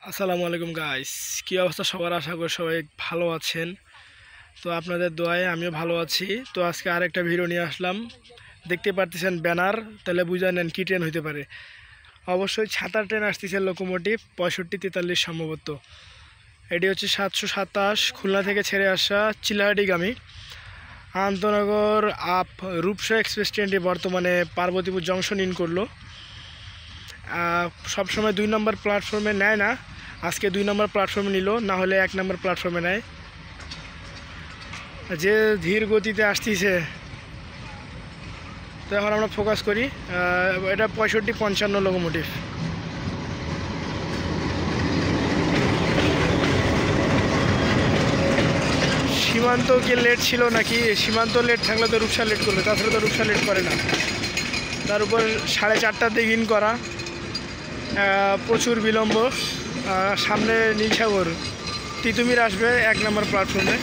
আসসালামু আলাইকুম গাইস, কি অবস্থা সবার? আশা করি সবাই ভালো আছেন। তো আপনাদের দোয়ায় আমিও ভালো আছি। তো আজকে আরেকটা ভিডিও নিয়ে আসলাম। দেখতে পারতেছেন ব্যানার, তাহলে বুঝে নেন কী ট্রেন হতে পারে। অবশ্যই ছাতা ট্রেন আসতেছে, লোকোমোটিভ 6543 সম্ভবত। এটি হচ্ছে 727 খুলনা থেকে ছেড়ে আসা চিলাহাটিগামী আন্তনগর আপ রূপসা এক্সপ্রেস ট্রেনটি বর্তমানে পার্বতীপুর জংশন ইন করলো। সবসময় 2 নম্বর প্ল্যাটফর্মে নেয় না, আজকে 2 নম্বর প্ল্যাটফর্মে নিল, না হলে 1 নম্বর প্ল্যাটফর্মে নেয়। যে ধীর গতিতে আসতেছে, তো এখন আমরা ফোকাস করি। এটা 6555 লোকোমোটিভ। সীমান্ত কি লেট ছিল নাকি? সীমান্ত লেট থাকলে তো রূপসা লেট করবে, তাছাড়া তো রূপসা লেট করে না। তার উপর 4:30টার দিকে ইন করা, প্রচুর বিলম্ব। সামনে নীলসাগর তিতুমির আসবে 1 নম্বর প্ল্যাটফর্মে।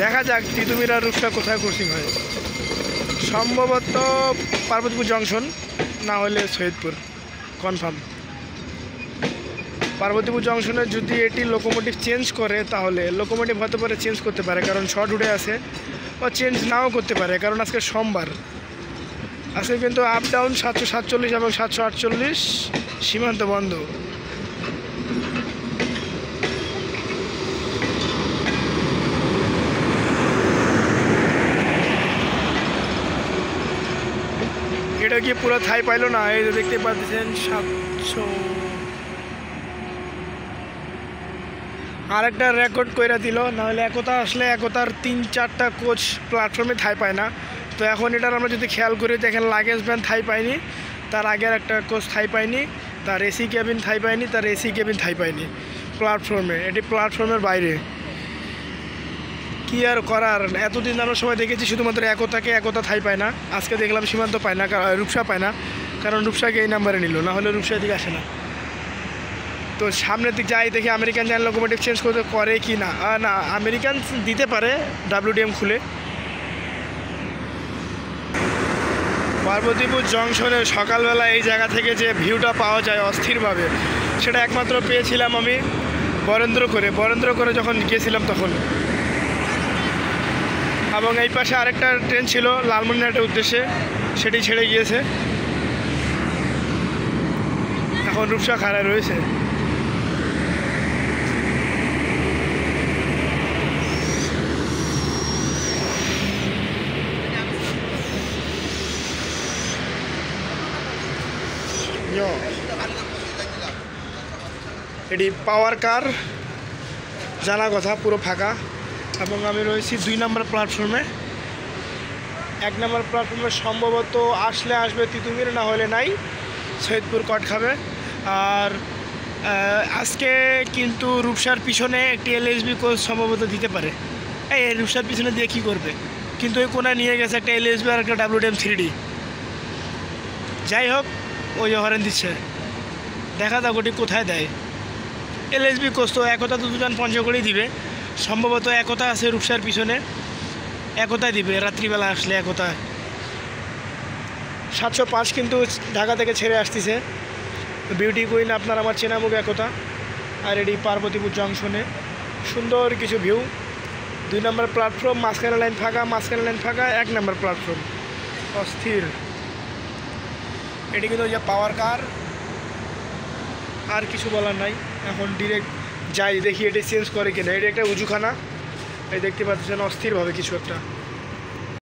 দেখা যাক তিতুমির আর রূপসা কোথায় ক্রসিং হয়। সম্ভবত পার্বতীপুর জংশন, না হলে সৈয়দপুর, কনফার্ম। পার্বতীপুর জংশনে যদি এটি লোকোমোটিভ চেঞ্জ করে, তাহলে লোকোমোটিভ হতে পারে চেঞ্জ করতে পারে, কারণ শর্ট উঠে আছে, ও চেঞ্জ নাও করতে পারে, কারণ আজকে সোমবার। আজকে কিন্তু আপ ডাউন 747 এবং 748 সীমান্ত বন্ধ। এটা কি পুরো থাই পাইলো না? এই যে দেখতে পাচ্ছেন 700। আরেকটা রেকর্ড কইরা দিল, নাহলে একতা আসলে একতার 3-4টা কোচ প্ল্যাটফর্মে থাই পায় না। তো এখন এটার আমরা যদি খেয়াল করি, দেখেন লাগেজ ভ্যান থাই পায়নি, তার আগের একটা কোচ থাই পায়নি, তার এসি কেবিন থাই পায়নি, তার এসি কেবিন থাই পায়নি প্ল্যাটফর্মে। এটি প্ল্যাটফর্মের বাইরে। কি আর করার, এতদিন আমরা সময় দেখেছি শুধুমাত্র একতা থাই পায় না, আজকে দেখলাম সীমান্ত পায় না, রূপসা পায় না, কারণ রূপসাকে এই নাম্বারে নিল, না হলে রূপসা দিকে আসে না। তো সামনের দিক যাই দেখি আমেরিকান যান লোকোমোটিভ চেঞ্জ করতে করে কি না। না, আমেরিকান দিতে পারে WDM খুলে। পার্বতীপুর জংশনের সকালবেলা এই জায়গা থেকে যে ভিউটা পাওয়া যায় অস্থিরভাবে, সেটা একমাত্র পেয়েছিলাম আমি বরেন্দ্র করে যখন গিয়েছিলাম তখন। এবং এই পাশে আরেকটা ট্রেন ছিল লালমনিরহাটের উদ্দেশ্যে, সেটি ছেড়ে গিয়েছে, এখন রূপসা খাড়ায় রয়েছে। এটি পাওয়ার কার, জানা কথা, পুরো ফাঁকা। এবং আমি রয়েছি 2 নম্বর প্ল্যাটফর্মে। 1 নম্বর প্ল্যাটফর্মে সম্ভবত আসবে তিতুমির, না হলে নাই, সৈয়দপুর কট খাবে। আর আজকে কিন্তু রূপসার পিছনে একটি LSB কোচ সম্ভবত দিতে পারে। এই রূপসার পিছনে দিয়ে কী করবে? কিন্তু ওই কোনায় নিয়ে গেছে একটা LSB আর একটা WDM 3D। যাই হোক, ওই যে হরেন দিচ্ছে, দেখা যাক ওটি কোথায় দেয়। LSB কোচ তো একতা তো 2 জন পঞ্চগড়েই দিবে, সম্ভবত একতা আছে রূপসার পিছনে, একতায় দিবে রাত্রিবেলা আসলে। একতা 705 কিন্তু ঢাকা থেকে ছেড়ে আসতেছে, বিউটি কুইন আপনার আমার চেনা মুখ একতা। আর এটি পার্বতীপুর জংশনে সুন্দর কিছু ভিউ। 2 নম্বর প্ল্যাটফর্ম, মাঝখানে লাইন ফাঁকা, 1 নম্বর প্ল্যাটফর্ম অস্থির। এটি কিন্তু যে পাওয়ার কার, আর কিছু বলার নাই। এখন ডিরেক্ট যাই দেখি এটি চেঞ্জ করে কিনা। এটি একটা উজুখানা, এই দেখতে পাচ্ছেন অস্থিরভাবে কিছু একটা।